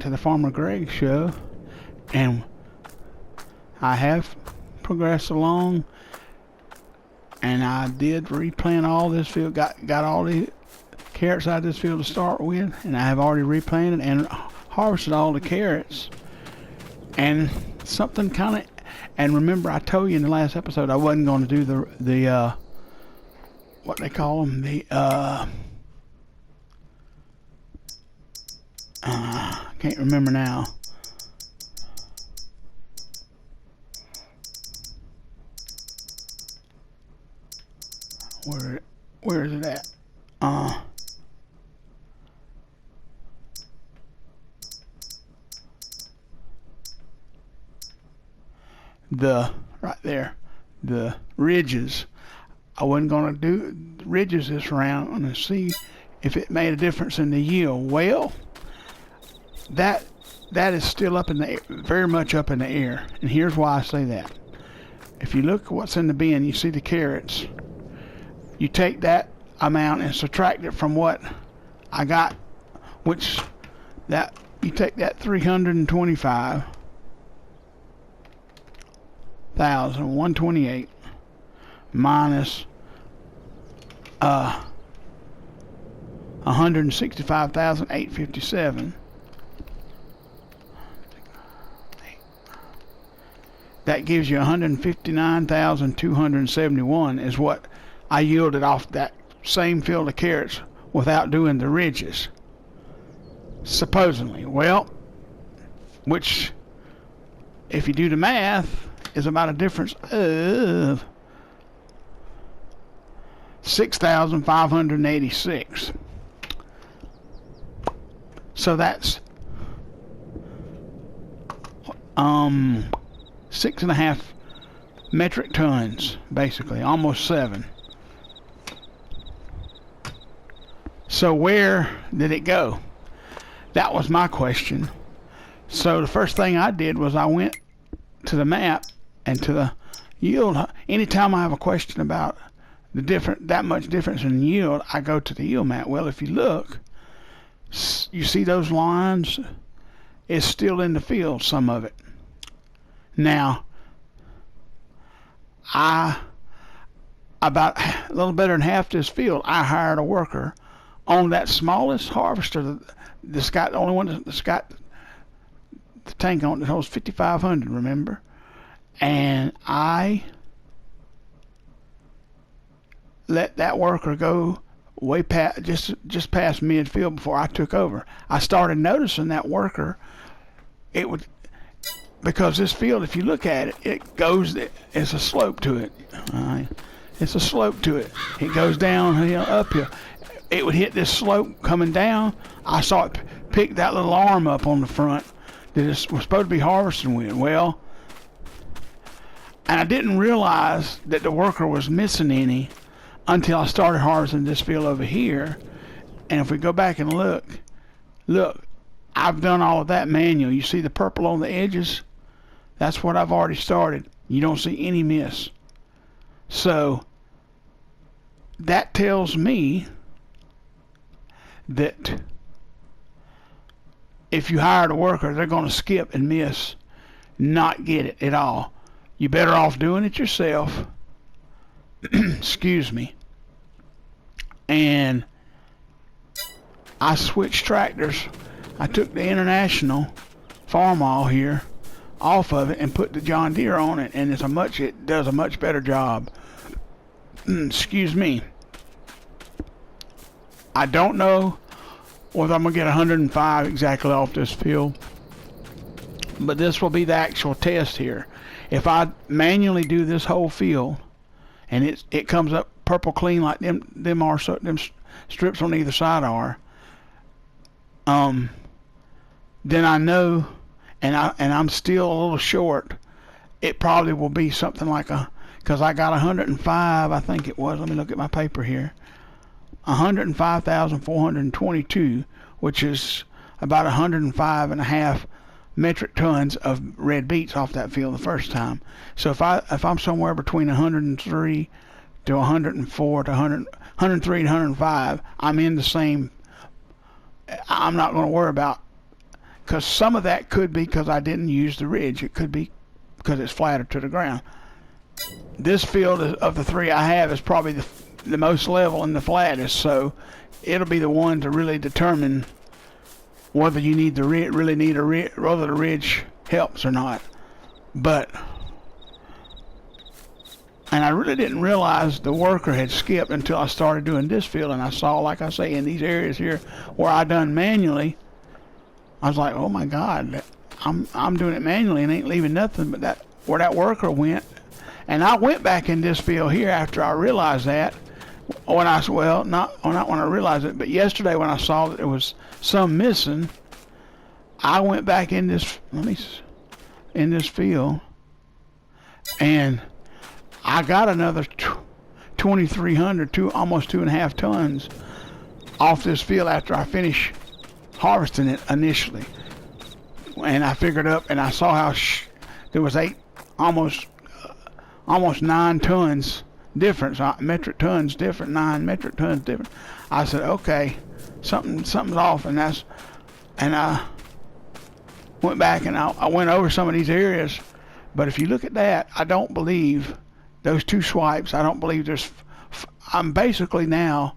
to the Farmer Gregg show, and I have progressed along, and I did replant all this field, got all the carrots out of this field to start with, and I have already replanted and harvested all the carrots. And something kind of, and remember I told you in the last episode I wasn't going to do the what they call them, I can't remember now. Where is it at? Right there, the ridges. I wasn't going to do ridges this round and see if it made a difference in the yield. Well, that is still up in the air, very much up in the air, and here's why I say that. If you look at what's in the bin, you see the carrots. You take that amount and subtract it from what I got, which that you take that 325,128 minus 165,857. That gives you 159,271 is what I yielded off that same field of carrots without doing the ridges, supposedly. Well, which, if you do the math, is about a difference of 6,586. So that's 6.5 metric tons, basically, almost 7. So where did it go? That was my question. So the first thing I did was I went to the map and to the yield. Anytime I have a question about that much difference in yield, I go to the yield map. Well, if you look, you see those lines? It's still in the field, some of it. Now, about a little better than half this field, I hired a worker on that smallest harvester that's got the only one that's got the tank on that holds 5,500, remember? And I let that worker go way past, just past midfield before I took over. I started noticing that worker, it would, because this field, if you look at it, it goes, it's a slope to it. It's a slope to it. It goes downhill, uphill. It would hit this slope coming down. I saw it pick that little arm up on the front that it was supposed to be harvesting with. Well, and I didn't realize that the worker was missing any until I started harvesting this field over here. And if we go back and look, I've done all of that manual. You see the purple on the edges? That's what I've already started. You don't see any miss. So that tells me that if you hired a worker, they're going to skip and miss, not get it at all. You're better off doing it yourself. Excuse me. And I switched tractors. I took the International Farmall here off of it and put the John Deere on it, and it does a much better job. Excuse me. I don't know whether I'm going to get 105 exactly off this field, but this will be the actual test here. If I manually do this whole field and it comes up purple clean like them strips on either side are, then I know, and I'm still a little short. It probably will be something like because I got 105, I think it was. Let me look at my paper here. 105,422, which is about 105 and a half metric tons of red beets off that field the first time. So if I'm somewhere between 103 to 104 to 103 to 105, I'm in the same. I'm not going to worry about because some of that could be because I didn't use the ridge. It could be because it's flatter to the ground. This field of the three I have is probably the most level and the flattest, so it'll be the one to really determine whether you need really need a ridge, whether the ridge helps or not. But and I really didn't realize the worker had skipped until I started doing this field, and I saw, like I say, in these areas here where I done manually, I was like, oh my God, I'm doing it manually and ain't leaving nothing but that where that worker went. And I went back in this field here after I realized that. When I not when I realized it, but yesterday when I saw that there was some missing, I went back in this in this field, and I got another 2,300, almost 2.5 tons off this field after I finished harvesting it initially. And I figured up, and I saw how there was almost 9 tons difference, metric tons different, 9 metric tons different. I said, okay, something's off, and I went back and I went over some of these areas. But if you look at that, I don't believe those 2 swipes. I don't believe I'm basically now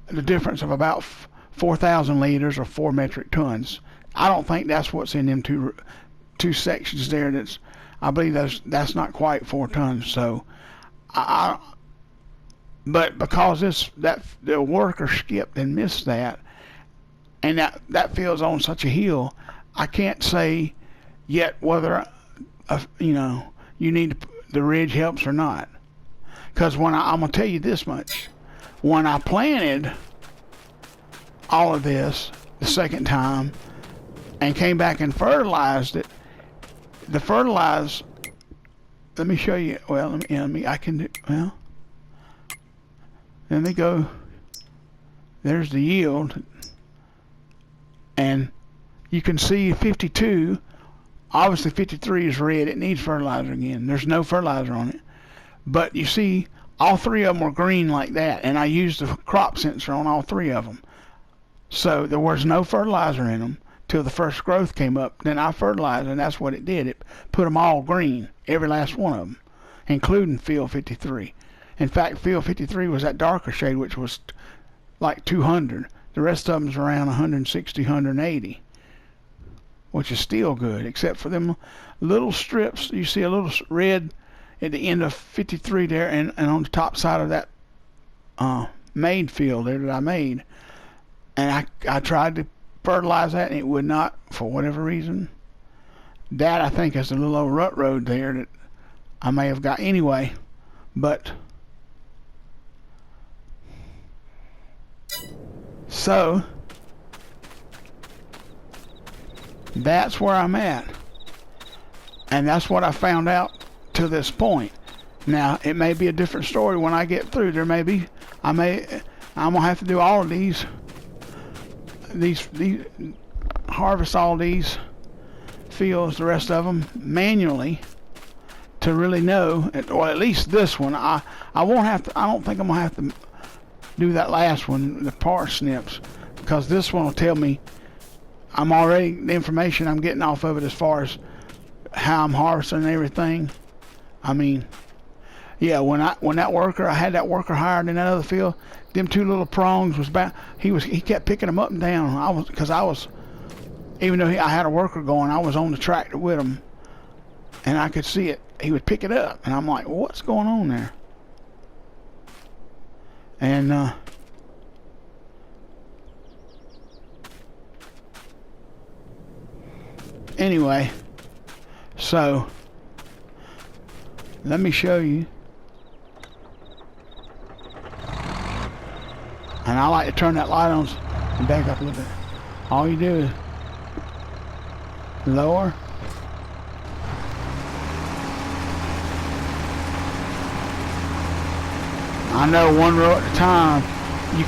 the difference of about 4,000 liters or 4 metric tons. I don't think that's what's in them two sections there. I believe that's not quite 4 tons. So but because the worker skipped and missed that, and that field's on such a hill, I can't say yet whether you need the ridge helps or not. Because I'm gonna tell you this much: when I planted all of this the second time and came back and fertilized it, the fertilize. Let me show you. Well, I can do. Well, then they go. There's the yield, and you can see 52. Obviously, 53 is red. It needs fertilizer again. There's no fertilizer on it, but you see, all 3 of them were green like that, and I used the crop sensor on all 3 of them. So there was no fertilizer in them till the first growth came up. Then I fertilized, and that's what it did. It put them all green, every last one of them, including field 53. In fact, field 53 was that darker shade, which was like 200. The rest of them's around 160, 180, which is still good, except for them little strips. You see a little red at the end of 53 there, and on the top side of that made field there that I made. And I tried to fertilize that, and it would not, for whatever reason. That, I think, is a little old rut road there that I may have got anyway. But so that's where I'm at, and that's what I found out to this point. Now it may be a different story when I get through. I'm gonna have to do all of these harvest all these fields, the rest of them manually, to really know, or at least this one. I won't have to. I don't think I'm gonna have to do that last one, the parsnips, because this one will tell me the information I'm getting off of it as far as how I'm harvesting and everything. I mean, yeah, when I had that worker hired in that other field, them 2 little prongs was back. He kept picking them up and down. Even though I had a worker going, I was on the tractor with him, and I could see it. He would pick it up, and I'm like, well, what's going on there? And anyway, so let me show you. And I like to turn that light on and back up a little bit. All you do is lower. I know 1 row at a time. You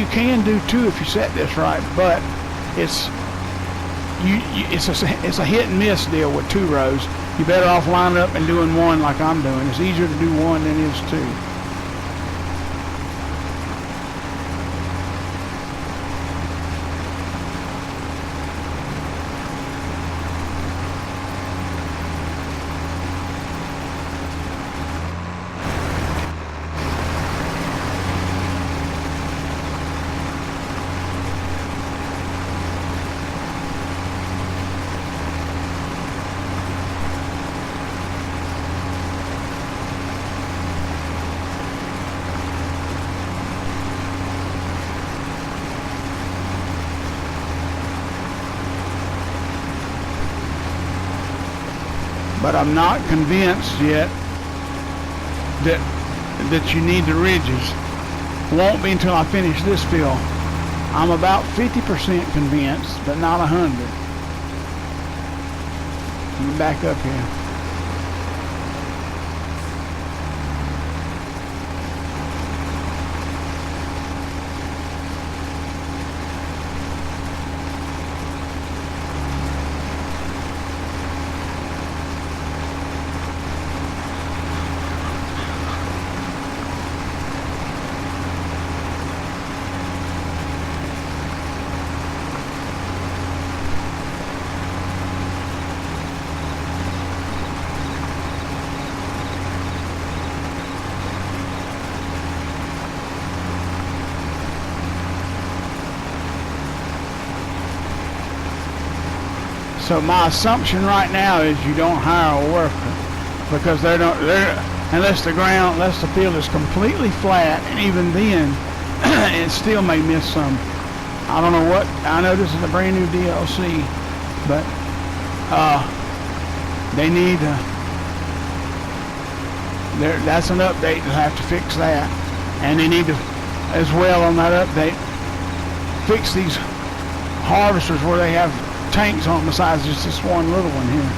can do 2 if you set this right, but it's a hit and miss deal with 2 rows. You're better off lining up and doing 1 like I'm doing. It's easier to do 1 than it is 2. but I'm not convinced yet that you need the ridges. Won't be until I finish this fill. I'm about 50% convinced, but not 100. Let me back up here. So my assumption right now is you don't hire a worker, because unless the field is completely flat, and even then it still may miss some. I don't know what. I know this is a brand new DLC, but they need that's an update. They'll have to fix that, and they need to, as well on that update, fix these harvesters where they have tanks on besides just this one little one here.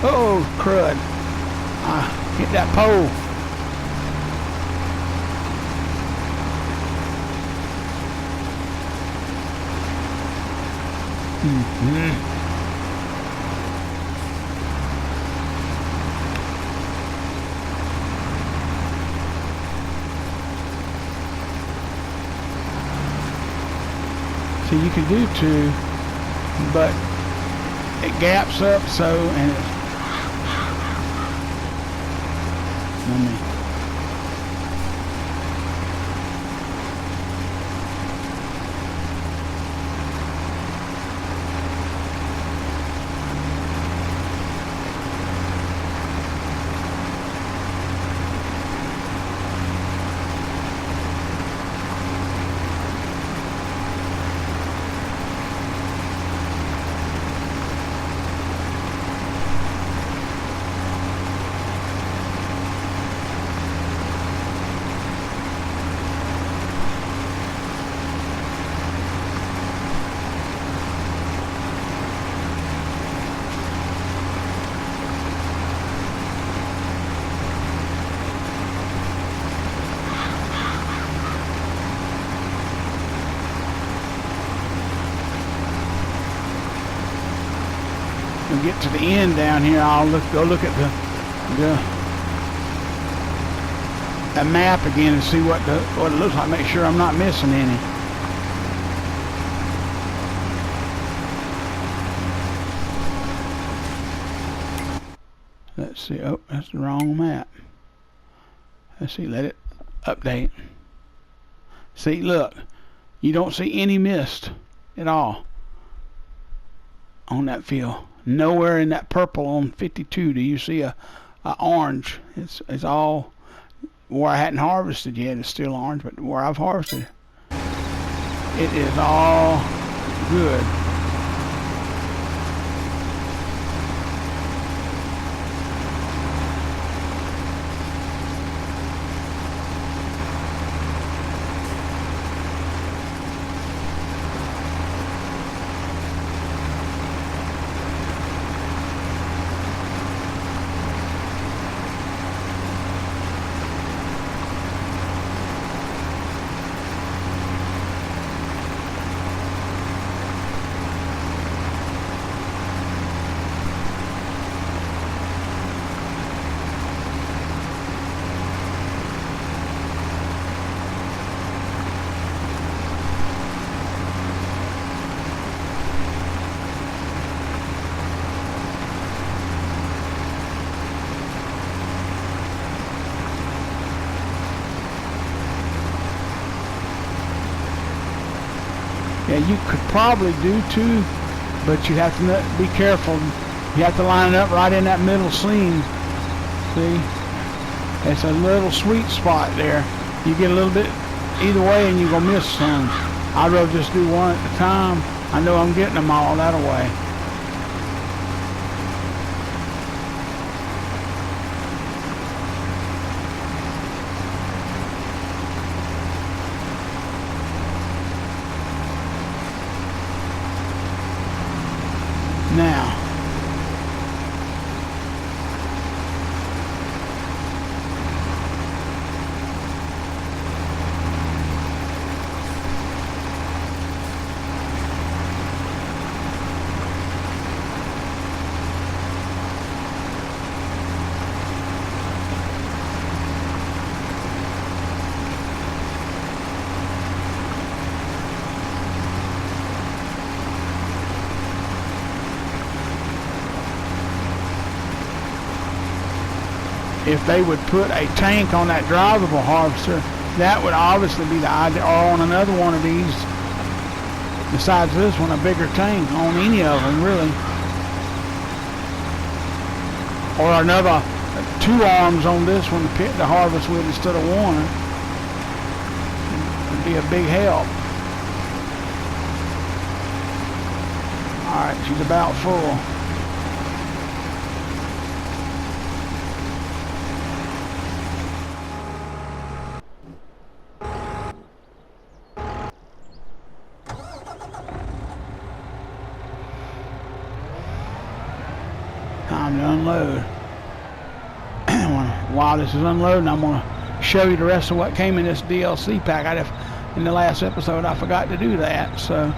Oh crud! I hit that pole. So you can do two, but it gaps up so, and it's, let me, we'll get to the end down here. I'll go look at the map again and see what it looks like. Make sure I'm not missing any. Let's see. Oh, that's the wrong map. Let's see. Let it update. See, look. You don't see any mist at all on that field. Nowhere in that purple on 52 do you see a orange. It's all where I hadn't harvested yet. It's still orange, but where I've harvested, it is all good. Yeah, you could probably do two, but you have to be careful. You have to line it up right in that middle seam. See? It's a little sweet spot there. You get a little bit either way and you're going to miss some. I'd rather just do one at a time. I know I'm getting them all that way. Now, if they would put a tank on that drivable harvester, that would obviously be the idea, or on another one of these, besides this one, a bigger tank on any of them, really. Or another, 2 arms on this one to harvest with instead of one. Would be a big help. Alright, she's about full. Time to unload. While this is unloading, I'm going to show you the rest of what came in this DLC pack. In the last episode, I forgot to do that, so.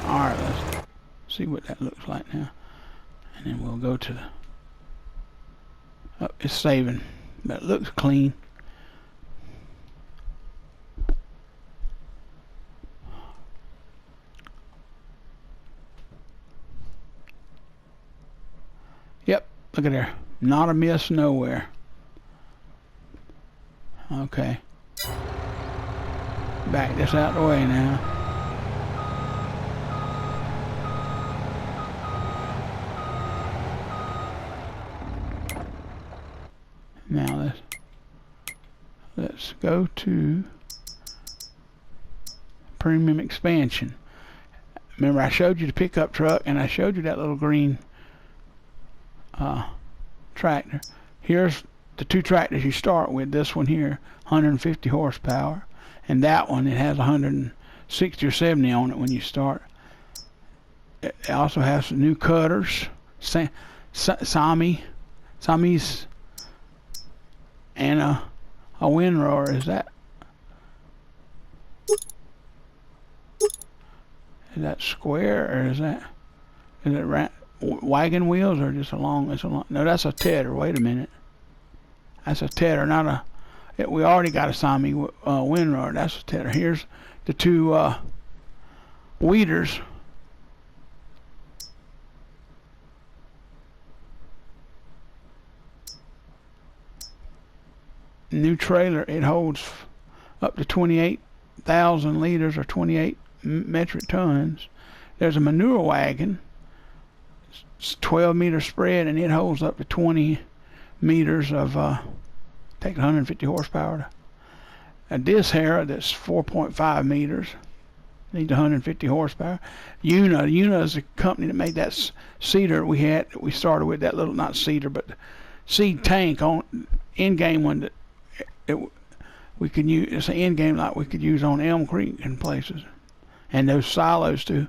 Alright, let's see what that looks like now. And then we'll go to the... Oh, it's saving, but it looks clean. Yep, look at there. Not a miss nowhere. Okay. Back this out the way now. Now let's go to premium expansion. Remember, I showed you the pickup truck and I showed you that little green tractor. Here's the 2 tractors you start with. This one here, 150 horsepower, and that one, it has 160 or 70 on it when you start. It also has some new cutters, Siamese, and a windrower. Is that square, or is it wagon wheels, or just a long? No, that's a tedder. Wait a minute, that's a tedder, not a. We already got a Siamese windrower. That's a tedder. Here's the 2 weeders. New trailer. It holds up to 28,000 liters or 28 metric tons. There's a manure wagon. It's 12 meter spread, and it holds up to 20 meters of take 150 horsepower. A disc harrow that's 4.5 meters. Needs 150 horsepower. Una is the company that made that cedar we started with, that little, not cedar, but seed tank on in-game one that we can use. It's an in-game like we could use on Elm Creek and places, and those silos too.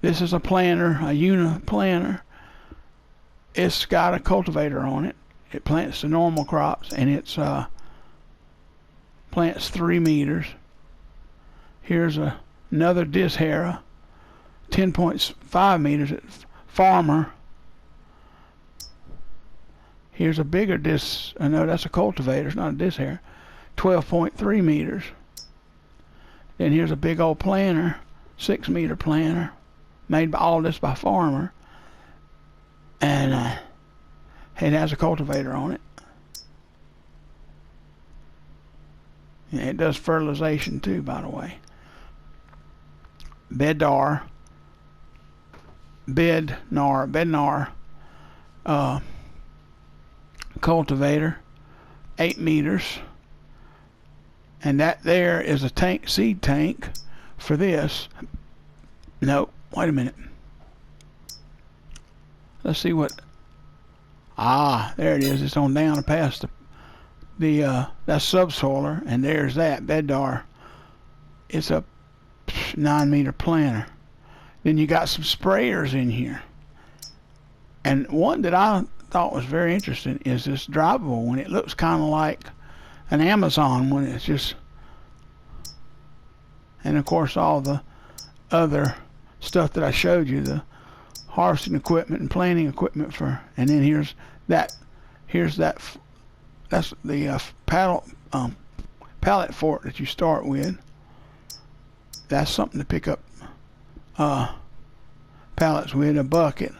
This is a planter, a Una planter. It's got a cultivator on it. It plants the normal crops, and it's plants 3 meters. Here's another disc harrow, 10.5 meters at Farmer. Here's a bigger disc. No, that's a cultivator. It's not a disc harrow. 12.3 meters. Then here's a big old planter, 6 meter planter, made by all this by Farmer, and it has a cultivator on it. And it does fertilization too, by the way. Bednar, cultivator, 8 meters. And that there is a tank, seed tank for this. No, wait a minute. Let's see what. There it is. It's on down past that's subsoiler, and there's that Bednar. It's a 9-meter planter. Then you got some sprayers in here, and one that I thought was very interesting is this drivable one. It looks kind of like an Amazon one. It's just, and of course all the other stuff that I showed you, the harvesting equipment and planting equipment for, and then here's that that's the pallet fork that you start with. That's something to pick up pallets with, a bucket.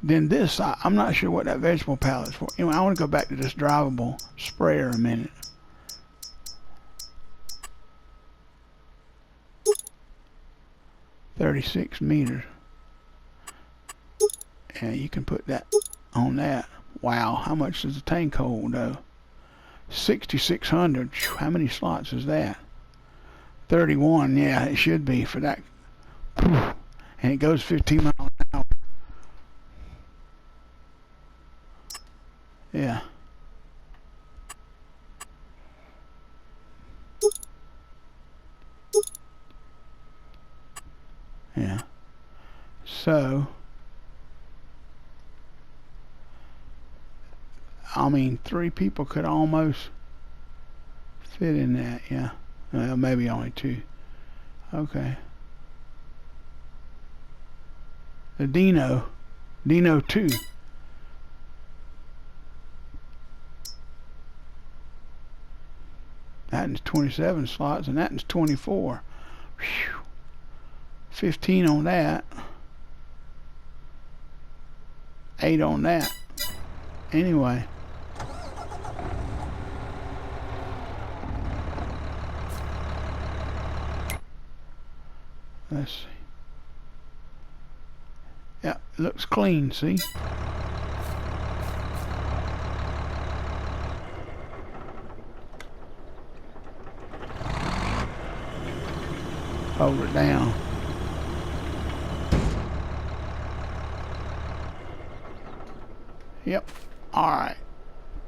Then this, I'm not sure what that vegetable pallet's for. Anyway, I want to go back to this drivable sprayer a minute. $36 meters. And you can put that on that. Wow, how much does the tank hold though? 6,600. How many slots is that? 31. Yeah, it should be for that. And it goes 15 miles an hour. Yeah. Yeah. So, I mean, 3 people could almost fit in that, yeah. Well, maybe only 2. Okay. The Dino 2. That one's 27 slots, and that one's 24. Whew. 15 on that. 8 on that. Anyway. Let's see. Yeah, it looks clean, see? Hold it down. Yep. Alright.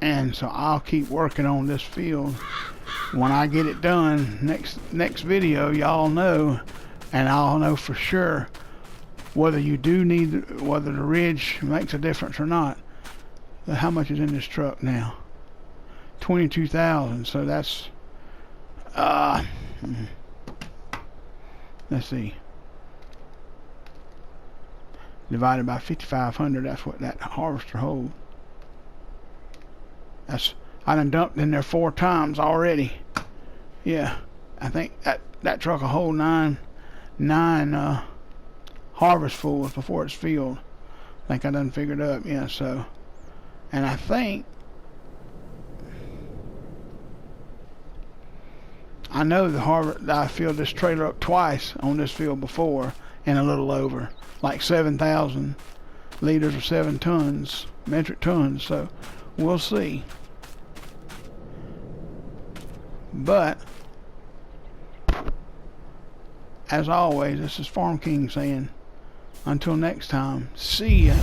And so I'll keep working on this field. When I get it done, next video, y'all know, and I'll know for sure whether you do need, whether the ridge makes a difference or not. How much is in this truck now? 22,000. So that's let's see, divided by 5,500. That's what that harvester holds. That's, I done dumped in there 4 times already. Yeah, I think that truck will hold nine harvestfuls before it's filled. I think I done figured up. Yeah, so, and I think, I know that I filled this trailer up twice on this field before, and a little over, like 7,000 liters or 7 tons, metric tons. So we'll see. But as always, this is Farm King saying, until next time, see ya.